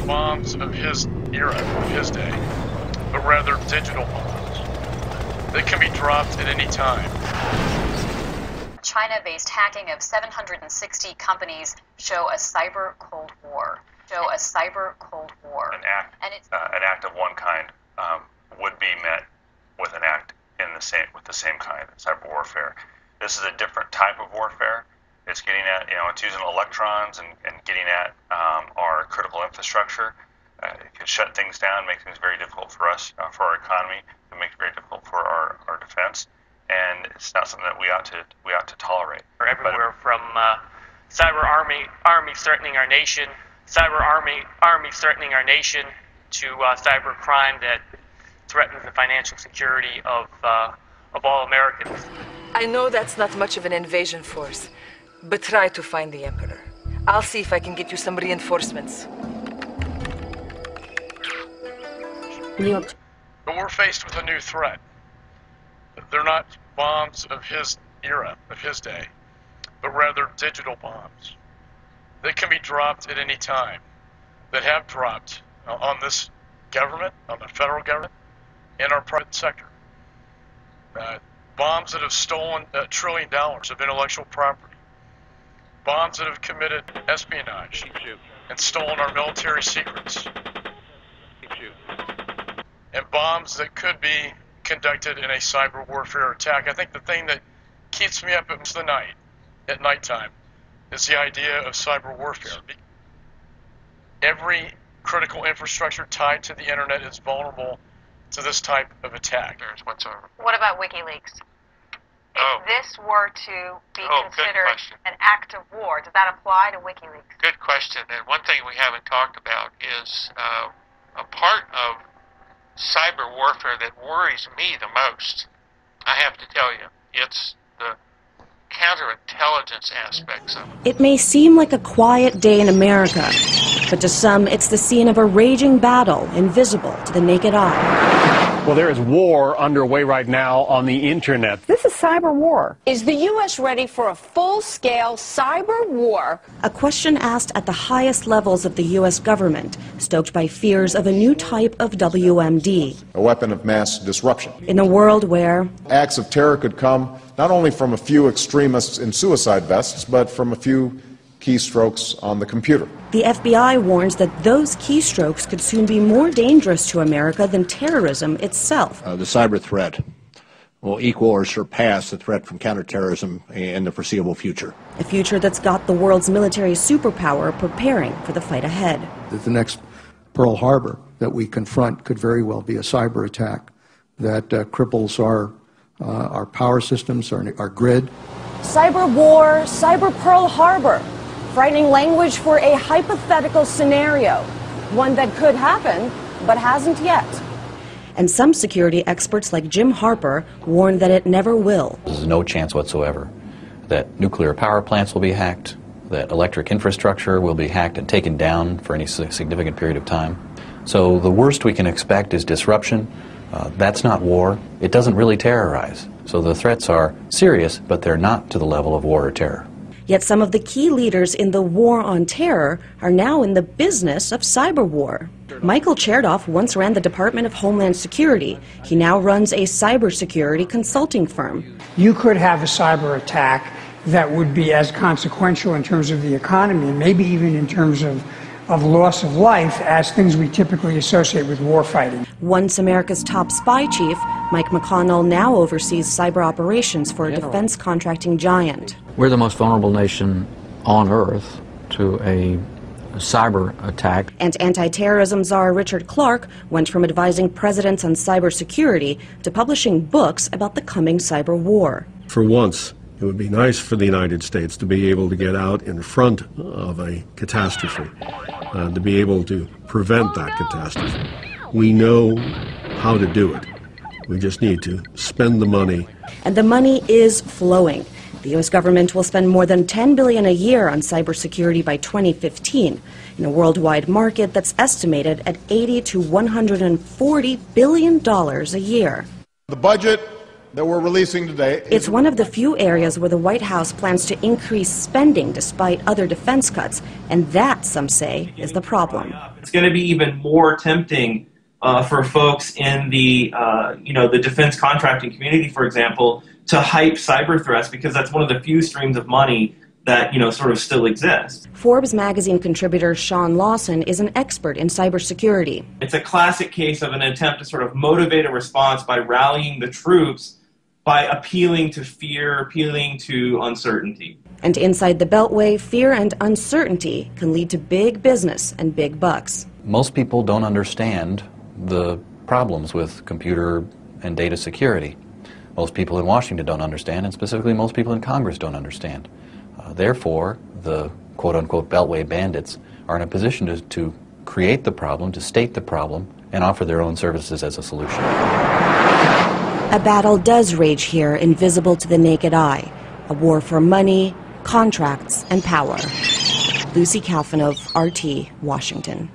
bombs of his era, of his day, but rather digital bombs that can be dropped at any time. China-based hacking of 760 companies show a cyber Cold War. An act of one kind would be met with an act with the same kind, cyber warfare. This is a different type of warfare. It's getting at, it's using electrons and getting at our critical infrastructure. It can shut things down, make things very difficult for us, for our economy. It makes it very difficult for our defense, and it's not something that we ought to tolerate. Everywhere from cyber army threatening our nation, army threatening our nation, to cyber crime that threatens the financial security of all Americans. I know that's not much of an invasion force, but try to find the Emperor. I'll see if I can get you some reinforcements. But we're faced with a new threat. They're not bombs of his era, of his day, but rather digital bombs that can be dropped at any time, that have dropped on this government, on the federal government, and our private sector. Bombs that have stolen $1 trillion of intellectual property. Bombs that have committed espionage and stolen our military secrets. And bombs that could be conducted in a cyber warfare attack. I think the thing that keeps me up at nighttime is the idea of cyber warfare. Every critical infrastructure tied to the internet is vulnerable to this type of attack. What about WikiLeaks? If this were to be considered an act of war, does that apply to WikiLeaks? Good question. And one thing we haven't talked about is a part of cyber warfare that worries me the most. I have to tell you, it's the counterintelligence aspects of it. It may seem like a quiet day in America, but to some it's the scene of a raging battle invisible to the naked eye. Well, there is war underway right now on the internet. This is cyber war. Is the U.S. ready for a full-scale cyber war? A question asked at the highest levels of the U.S. government, stoked by fears of a new type of WMD. A weapon of mass disruption. In a world where acts of terror could come not only from a few extremists in suicide vests, but from a few keystrokes on the computer. The FBI warns that those keystrokes could soon be more dangerous to America than terrorism itself. The cyber threat will equal or surpass the threat from counterterrorism in the foreseeable future. A future that's got the world's military superpower preparing for the fight ahead. The next Pearl Harbor that we confront could very well be a cyber attack that cripples our power systems, our grid. Cyber war, cyber Pearl Harbor. Frightening language for a hypothetical scenario, one that could happen, but hasn't yet. And some security experts like Jim Harper warn that it never will. There's no chance whatsoever that nuclear power plants will be hacked, that electric infrastructure will be hacked and taken down for any significant period of time. So the worst we can expect is disruption. That's not war. It doesn't really terrorize. So the threats are serious, but they're not to the level of war or terror. Yet some of the key leaders in the war on terror are now in the business of cyber war. Michael Chertoff once ran the Department of Homeland Security. He now runs a cybersecurity consulting firm. You could have a cyber attack that would be as consequential in terms of the economy and maybe even in terms of loss of life as things we typically associate with war fighting. Once America's top spy chief, Mike McConnell now oversees cyber operations for a defense contracting giant. We're the most vulnerable nation on Earth to a cyber attack. And anti-terrorism czar Richard Clarke went from advising presidents on cybersecurity to publishing books about the coming cyber war. For once, it would be nice for the United States to be able to get out in front of a catastrophe, to be able to prevent that catastrophe. We know how to do it. We just need to spend the money. And the money is flowing. The U.S. government will spend more than $10 billion a year on cybersecurity by 2015, in a worldwide market that's estimated at $80 to $140 billion a year. The budget that we're releasing today. It's one of the few areas where the White House plans to increase spending despite other defense cuts, and that, some say, is the problem. It's going to be even more tempting for folks in the, the defense contracting community, for example, to hype cyber threats because that's one of the few streams of money that, sort of still exists. Forbes magazine contributor Sean Lawson is an expert in cybersecurity. It's a classic case of an attempt to sort of motivate a response by rallying the troops, by appealing to fear, appealing to uncertainty. And inside the Beltway, fear and uncertainty can lead to big business and big bucks. Most people don't understand the problems with computer and data security. Most people in Washington don't understand, and specifically most people in Congress don't understand. Therefore, the quote-unquote Beltway bandits are in a position to create the problem, to state the problem, and offer their own services as a solution. A battle does rage here, invisible to the naked eye. A war for money, contracts, and power. Lucy Kalfanov, RT, Washington.